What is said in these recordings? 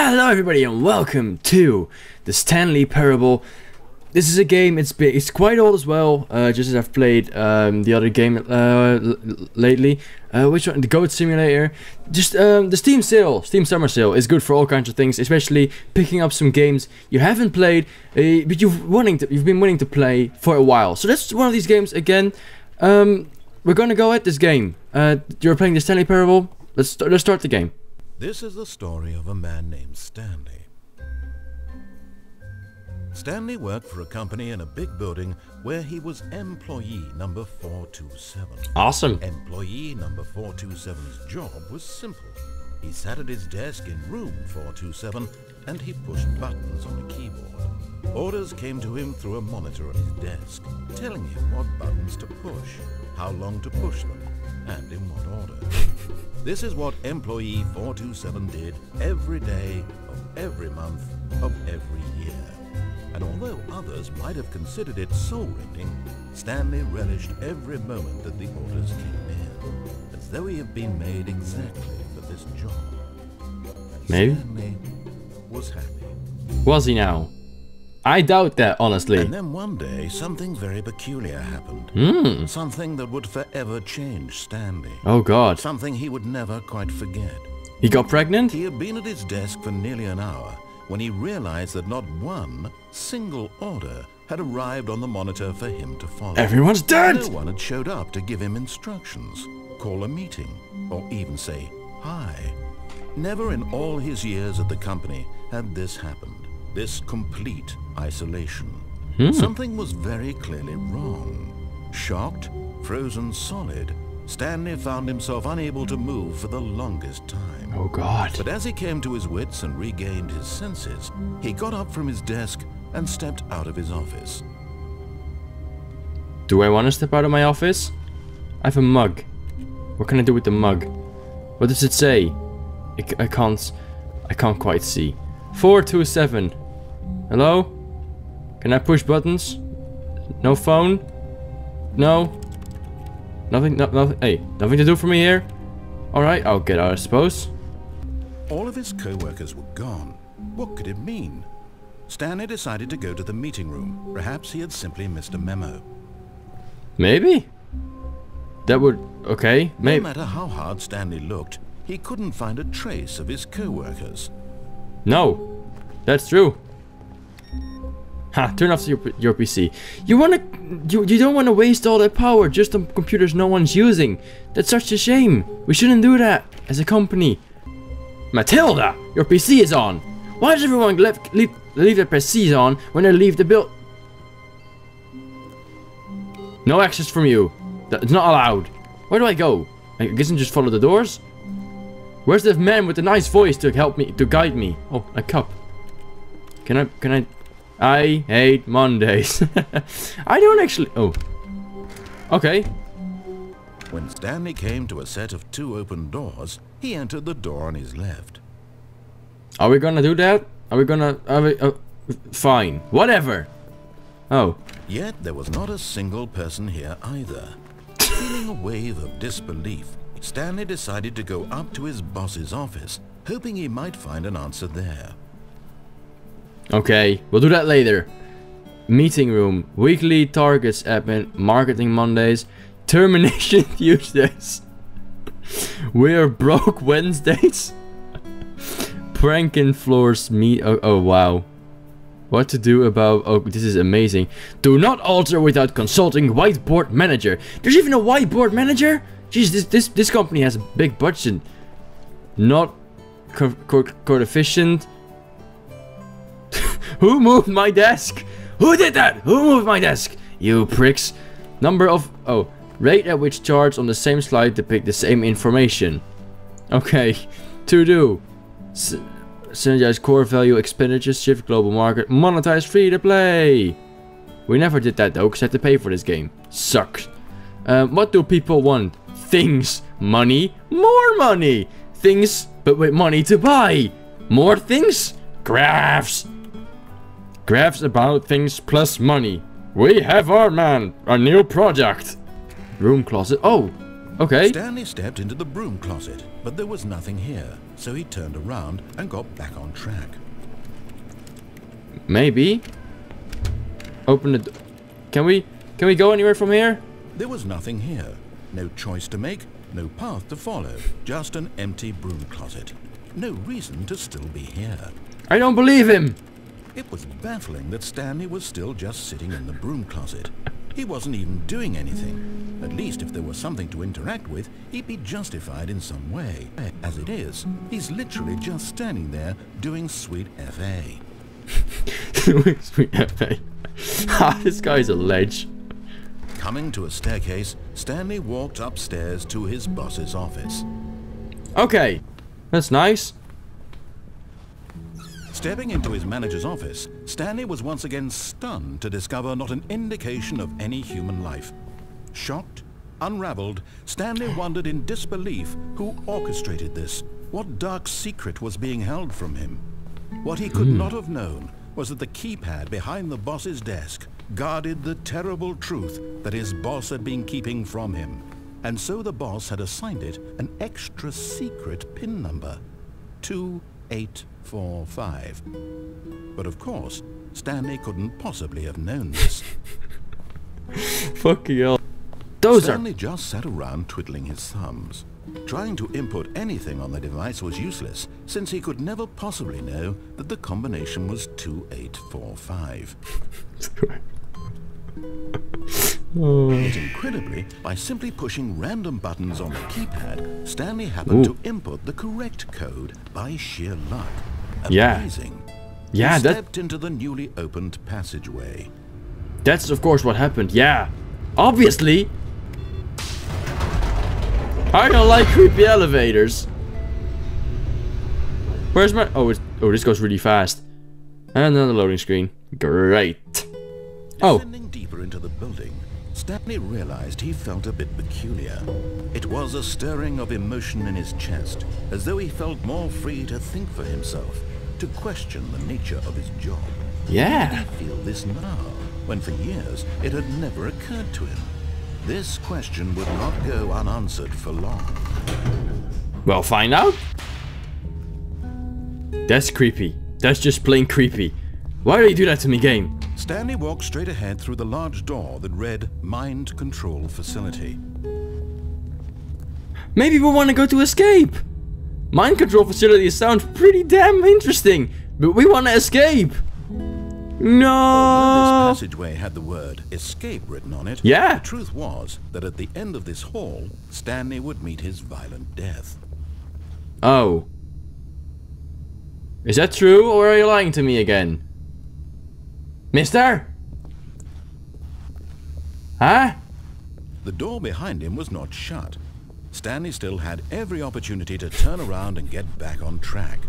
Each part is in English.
Hello everybody and welcome to the Stanley Parable. This is a game, it's quite old as well, just as I've played the other game lately. Which one? The Goat Simulator. Just the Steam Summer Sale is good for all kinds of things, especially picking up some games you haven't played, but you've been wanting to play for a while. So that's one of these games again. We're gonna go at this game. You're playing the Stanley Parable. Let's start the game. This is the story of a man named Stanley. Stanley worked for a company in a big building where he was employee number 427. Awesome. Employee number 427's job was simple. He sat at his desk in room 427 and he pushed buttons on a keyboard. Orders came to him through a monitor on his desk, telling him what buttons to push, how long to push them, and in what order. This is what employee 427 did every day of every month of every year. And although others might have considered it soul-rending, Stanley relished every moment that the orders came in, as though he had been made exactly for this job. And Maybe. Stanley was happy. Was he now? I doubt that, honestly. And then one day, something very peculiar happened. Something that would forever change Stanley. Oh god. Something he would never quite forget. He got pregnant? He had been at his desk for nearly an hour when he realized that not one single order had arrived on the monitor for him to follow. Everyone's dead! No one had showed up to give him instructions, call a meeting, or even say hi. Never in all his years at the company had this happened. This complete isolation. Something was very clearly wrong. Shocked, frozen solid, Stanley found himself unable to move for the longest time. Oh god. But as he came to his wits and regained his senses, he got up from his desk and stepped out of his office. Do I want to step out of my office? I have a mug. What can I do with the mug? What does it say? I can't quite see. 427. Hello? Can I push buttons? No phone? No? Nothing, nothing, hey, nothing to do for me here? Alright, I'll get out, I suppose. All of his co-workers were gone. What could it mean? Stanley decided to go to the meeting room. Perhaps he had simply missed a memo. Maybe? That would, okay, maybe. No matter how hard Stanley looked, he couldn't find a trace of his co-workers. No, that's true. Ha, turn off your PC. You don't wanna waste all that power just on computers no one's using. That's such a shame. We shouldn't do that as a company. Matilda, your PC is on. Why does everyone leave their PCs on when they leave the build? No access from you. That's not allowed. Where do I go? I guess I just follow the doors. Where's the man with the nice voice to help me, to guide me? Oh, a cup. Can I hate Mondays. I don't actually... Oh. Okay. When Stanley came to a set of 2 open doors, he entered the door on his left. Are we gonna do that? Are we gonna... fine. Whatever. Oh. Yet there was not a single person here either. Feeling a wave of disbelief, Stanley decided to go up to his boss's office, hoping he might find an answer there. Okay, we'll do that later. Meeting room, weekly targets admin, marketing Mondays, termination Tuesdays. We're broke Wednesdays. Pranking floors meet. Oh wow. What to do about... Oh, this is amazing. Do not alter without consulting whiteboard manager. There's even a whiteboard manager? Jeez, this company has a big budget. Not coefficient. Who moved my desk? Who did that? Who moved my desk? You pricks. Number of... Oh. Rate at which charts on the same slide depict the same information. Okay. To do. Synergize core value expenditures. Shift global market. Monetize free to play. We never did that though, because I had to pay for this game. Sucks. What do people want? Things. Money. More money. Things, but with money to buy. More things. Graphs. Graphs about things plus money. We have our new project. Room closet. Oh, Okay. Stanley stepped into the broom closet, but there was nothing here, so he turned around and got back on track. Maybe. Open the door. Can we go anywhere from here? There was nothing here. No choice to make, no path to follow, just an empty broom closet. No reason to still be here. I don't believe him. It was baffling that Stanley was still just sitting in the broom closet. He wasn't even doing anything. At least if there was something to interact with, he'd be justified in some way. As it is, he's literally just standing there doing sweet FA. Sweet FA. This guy's a ledge. Coming to a staircase, Stanley walked upstairs to his boss's office. Okay, that's nice. Stepping into his manager's office, Stanley was once again stunned to discover not an indication of any human life. Shocked, unraveled, Stanley wondered in disbelief who orchestrated this, what dark secret was being held from him. What he could not have known was that the keypad behind the boss's desk guarded the terrible truth that his boss had been keeping from him. And so the boss had assigned it an extra secret PIN number, 2845. But of course, Stanley couldn't possibly have known this. Fucking hell. Stanley just sat around twiddling his thumbs. Trying to input anything on the device was useless, since he could never possibly know that the combination was 2845. Yet incredibly, by simply pushing random buttons on the keypad, Stanley happened to input the correct code by sheer luck. Amazing. Yeah, he stepped into the newly opened passageway. That's of course what happened. Yeah, obviously. I don't like creepy elevators. Where's my... Oh, this goes really fast. And another loading screen. Great. Oh. Descending deeper into the building, Stanley realized he felt a bit peculiar. It was a stirring of emotion in his chest, as though he felt more free to think for himself, to question the nature of his job. Yeah. Did he feel this now, when for years it had never occurred to him? This question would not go unanswered for long. Well, find out. That's creepy. That's just plain creepy. Why do you do that to me, game? Stanley walked straight ahead through the large door that read Mind Control Facility. Maybe we want to go to escape. Mind control facilities sound pretty damn interesting, but we want to escape. No. Although this passageway had the word escape written on it, yeah. The truth was that at the end of this hall, Stanley would meet his violent death. Oh. Is that true, or are you lying to me again? Mister? Huh? The door behind him was not shut. Stanley still had every opportunity to turn around and get back on track.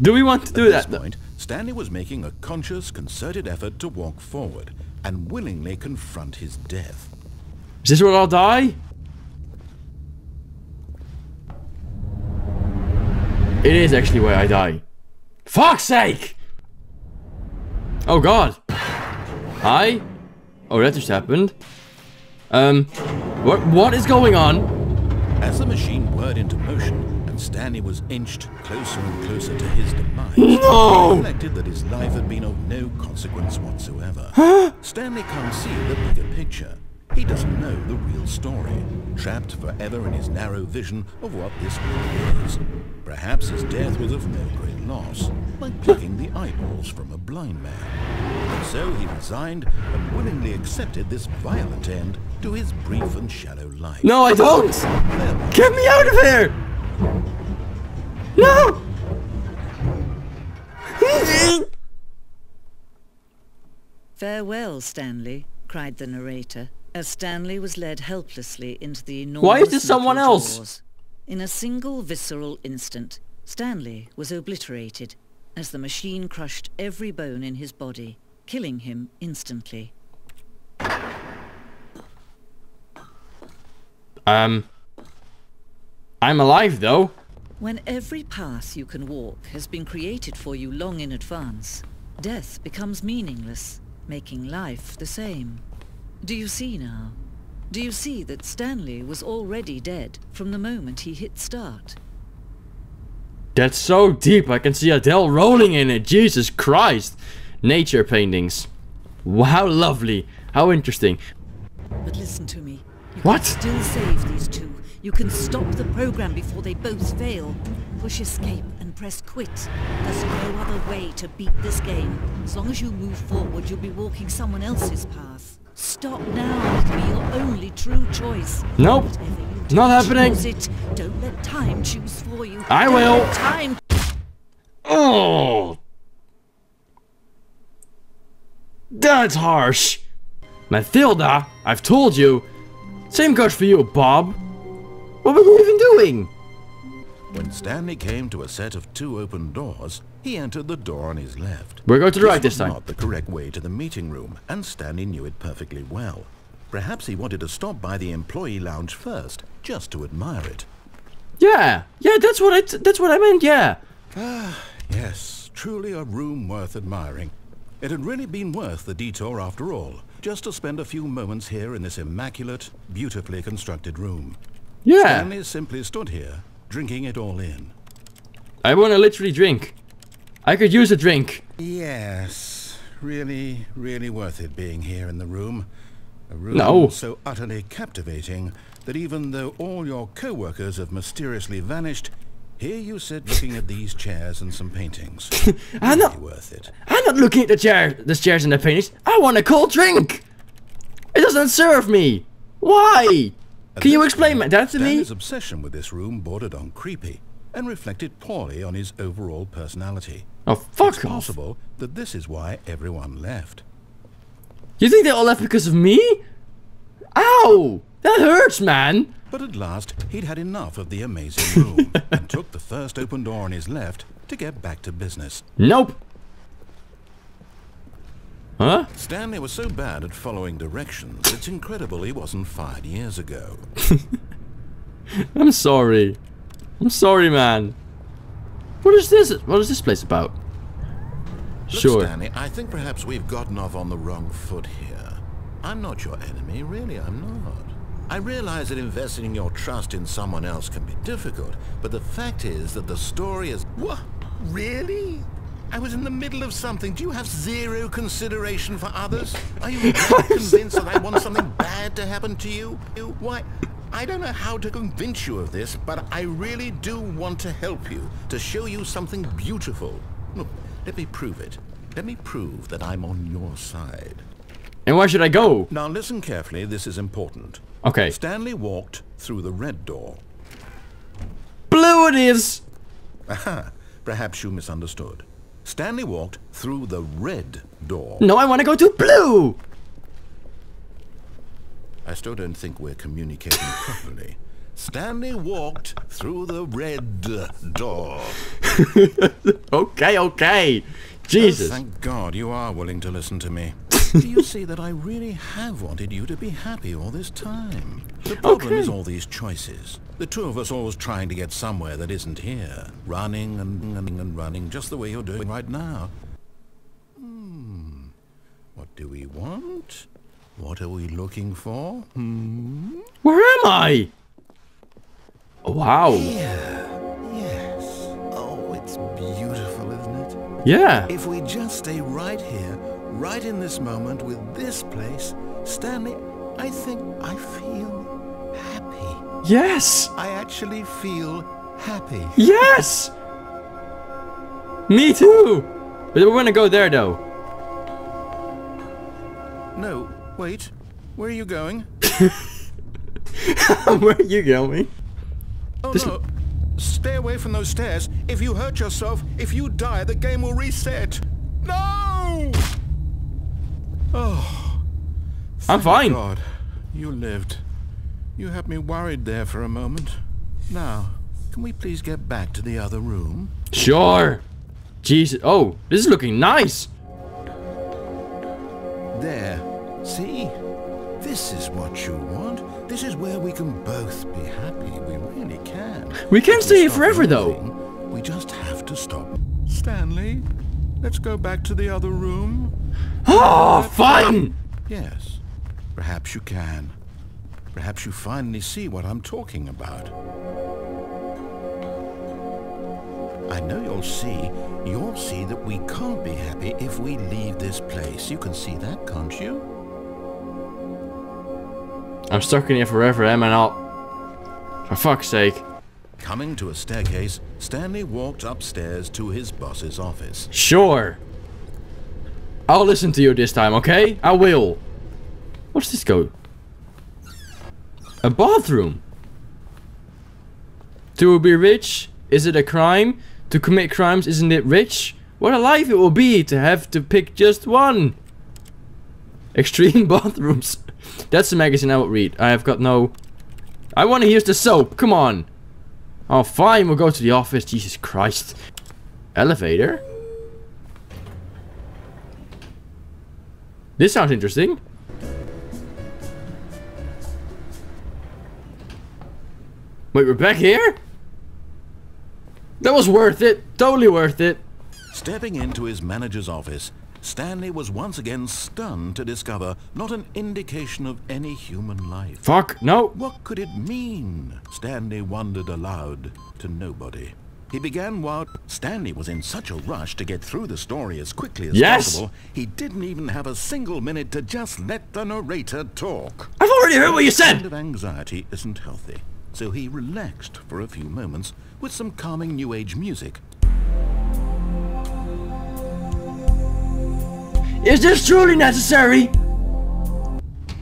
Do we want to do that? At this point, Stanley was making a conscious, concerted effort to walk forward and willingly confront his death. Is this where I'll die? It is actually where I die. Fuck's sake! Oh god. Hi? Oh, that just happened. What is going on? As the machine whirred into motion and Stanley was inched closer and closer to his demise, No! he reflected that his life had been of no consequence whatsoever. Stanley can't see the bigger picture. He doesn't know the real story, trapped forever in his narrow vision of what this world is. Perhaps his death was of no great loss, like plucking the eyeballs from a blind man. And so he resigned and willingly accepted this violent end to his brief and shallow life. No, I don't! Get me out of here! No! Farewell, Stanley, cried the narrator, as Stanley was led helplessly into the enormous Why is this someone metal else? doors. In a single visceral instant, Stanley was obliterated as the machine crushed every bone in his body, killing him instantly. I'm alive though. When every path you can walk has been created for you long in advance, death becomes meaningless, making life the same. Do you see now? Do you see that Stanley was already dead from the moment he hit start? That's so deep. I can see Adele rolling in it. Jesus Christ. Nature paintings. Wow, lovely. How interesting. But listen to me. You What? can still save these two. You can stop the program before they both fail. Push escape and press quit. There's no other way to beat this game. As long as you move forward, you'll be walking someone else's path. Stop now. It'll be your only true choice. Nope. Whatever you do, Not happening. choose it. Don't let time choose for you. I Don't will. let time. Oh. That's harsh. Mathilda, I've told you. Same goes for you, Bob. What were you even doing? When Stanley came to a set of 2 open doors, he entered the door on his left. We're going to the right this was time. not the correct way to the meeting room, and Stanley knew it perfectly well. Perhaps he wanted to stop by the employee lounge first, just to admire it. Yeah, that's what I meant. Yeah. Yes, truly a room worth admiring. It had really been worth the detour after all, just to spend a few moments here in this immaculate, beautifully constructed room. Yeah. Stanley simply stood here, drinking it all in. I want to literally drink. I could use a drink. Yes, really, really worth it being here in the room. A room No. so utterly captivating that even though all your co-workers have mysteriously vanished, here you sit looking at these chairs and some paintings. I'm not- Really worth it. I'm not looking at the chairs and the paintings. I want a cold drink. It doesn't serve me. Why? At Can you this explain point, that to me? Stanley's obsession with this room bordered on creepy and reflected poorly on his overall personality. Oh, fuck It's off. possible that this is why everyone left. You think they all left because of me? Ow! That hurts, man. But at last, he'd had enough of the amazing room and took the first open door on his left to get back to business. Nope. Huh? Stanley was so bad at following directions, it's incredible he wasn't fired years ago. I'm sorry. I'm sorry, man. What is this? What is this place about? Look, Sure. Stanley, I think perhaps we've gotten off on the wrong foot here. I'm not your enemy, really, I'm not. I realize that investing your trust in someone else can be difficult, but the fact is that the story is... What? Really? I was in the middle of something. Do you have zero consideration for others? Are you convinced that I want something bad to happen to you? Why, I don't know how to convince you of this, but I really do want to help you, to show you something beautiful. Look, let me prove it. Let me prove that I'm on your side. And where should I go? Now listen carefully, this is important. Okay. Stanley walked through the red door. Blue it is. Aha, perhaps you misunderstood. Stanley walked through the red door. No, I want to go to blue. I still don't think we're communicating properly. Stanley walked through the red door. Okay. Jesus. Oh, thank God you are willing to listen to me. Do you see that I really have wanted you to be happy all this time? The problem is all these choices. The two of us always trying to get somewhere that isn't here. Running and running, just the way you're doing right now. What do we want? What are we looking for? Where am I? Oh, wow. Yes. Oh, it's beautiful, isn't it? Yeah. If we just stay right here, right in this moment with this place, Stanley, I think I feel happy. Yes. I actually feel happy. Yes. Me too. But we're gonna go there though. No, wait. Where are you going? Where are you going? Oh no. Stay away from those stairs. If you hurt yourself, if you die, the game will reset. No! Oh. I'm fine. God, you lived. You had me worried there for a moment. Now, can we please get back to the other room? Sure. Jesus. Oh, this is looking nice. There. See? This is what you want. This is where we can both be happy. We really can. We can't If stay here stop forever though. moving, we just have to stop. Stanley, let's go back to the other room. Oh, fun. Yes. Perhaps you can. Perhaps you finally see what I'm talking about. I know you'll see that we can't be happy if we leave this place. You can see that, can't you? I'm stuck in here forever, am I not? For fuck's sake. Coming to a staircase, Stanley walked upstairs to his boss's office. Sure. I'll listen to you this time, okay? I will. What's this go? A bathroom. To be rich, is it a crime? To commit crimes, isn't it rich? What a life it will be to have to pick just one. Extreme bathrooms. That's the magazine I would read. I have got no... I want to use the soap. Come on. Oh, fine. We'll go to the office. Jesus Christ. Elevator? This sounds interesting. Wait, we're back here? That was worth it. Totally worth it. Stepping into his manager's office, Stanley was once again stunned to discover not an indication of any human life. Fuck, no. What could it mean? Stanley wondered aloud to nobody. He began while Stanley was in such a rush to get through the story as quickly as possible, he didn't even have a single minute to just let the narrator talk. I've already heard what you This said. kind of anxiety isn't healthy, so he relaxed for a few moments with some calming new age music. Is this truly necessary?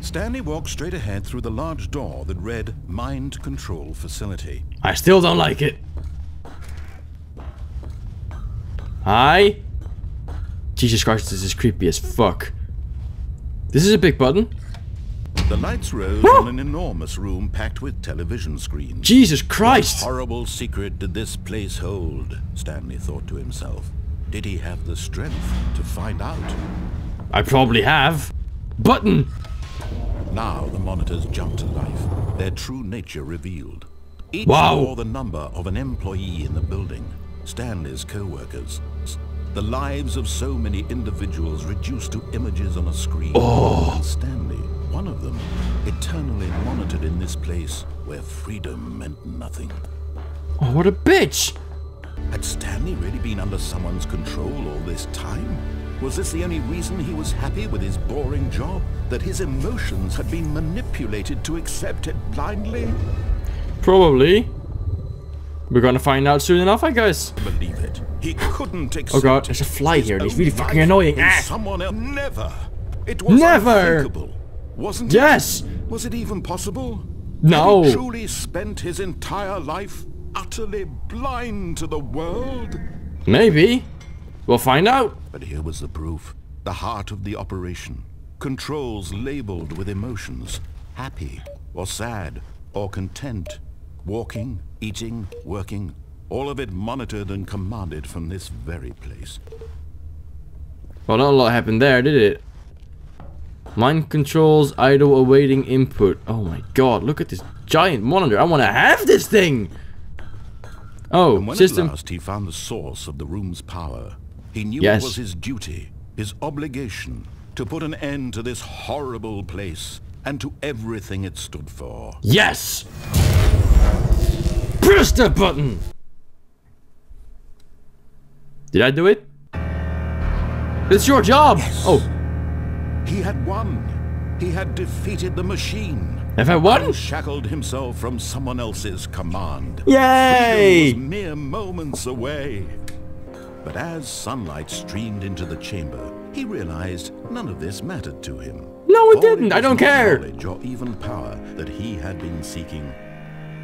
Stanley walked straight ahead through the large door that read Mind Control Facility. I still don't like it. Hi? Jesus Christ, this is creepy as fuck. This is a big button. The lights rose on an enormous room packed with television screens. Jesus Christ! What horrible secret did this place hold? Stanley thought to himself. Did he have the strength to find out? I probably have. Button! Now the monitors jumped to life, their true nature revealed. Each Wow. bore the number of an employee in the building, Stanley's co-workers. The lives of so many individuals reduced to images on a screen. And Stanley, one of them, eternally monitored in this place where freedom meant nothing. Oh, what a bitch! Had Stanley really been under someone's control all this time? Was this the only reason he was happy with his boring job? That his emotions had been manipulated to accept it blindly? Probably. We're gonna find out soon enough, I guess. Believe it. He couldn't accept. Oh god, there's a fly his here and he's own really fucking life annoying. in Ah. Someone else. Never. It was Never. unthinkable. Wasn't Yes. it? Was it even possible? No. Had he truly spent his entire life utterly blind to the world? Maybe. We'll find out. But here was the proof. The heart of the operation. Controls labeled with emotions. Happy, or sad, or content. Walking, eating, working. All of it monitored and commanded from this very place. Well, not a lot happened there, did it? Mind controls, idle awaiting input. Oh my god, look at this giant monitor. I want to have this thing! Oh, And when system... at last he found the source of the room's power, he knew Yes. it was his duty, his obligation, to put an end to this horrible place and to everything it stood for. Yes! Press the button! Did I do it? It's your job! Yes. Oh, He had won. He had defeated the machine. have I won? Unshackled himself from someone else's command. Yay! Freedom was mere moments away. But as sunlight streamed into the chamber, he realized none of this mattered to him. No, it For didn't. I was don't not care. knowledge or even power that he had been seeking,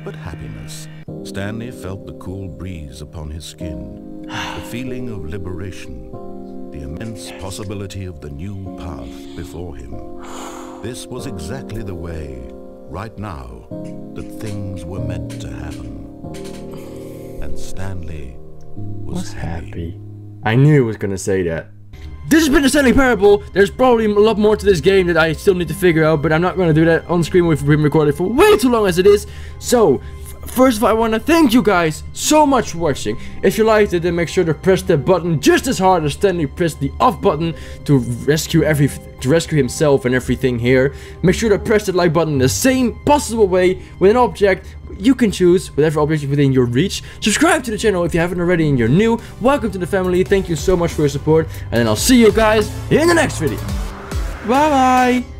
but happiness. Stanley felt the cool breeze upon his skin, the feeling of liberation, the immense possibility of the new path before him. This was exactly the way, right now, that things were meant to happen. And Stanley was happy. I knew it was gonna say that. This has been the Stanley Parable. There's probably a lot more to this game that I still need to figure out, but I'm not gonna do that on screen. We've been recording for way too long as it is. So, First of all, I want to thank you guys so much for watching. If you liked it, then make sure to press that button just as hard as Stanley pressed the off button to rescue himself and everything here. Make sure to press that like button in the same possible way with an object. You can choose whatever object is within your reach. Subscribe to the channel if you haven't already and you're new. Welcome to the family. Thank you so much for your support. And then I'll see you guys in the next video. Bye bye.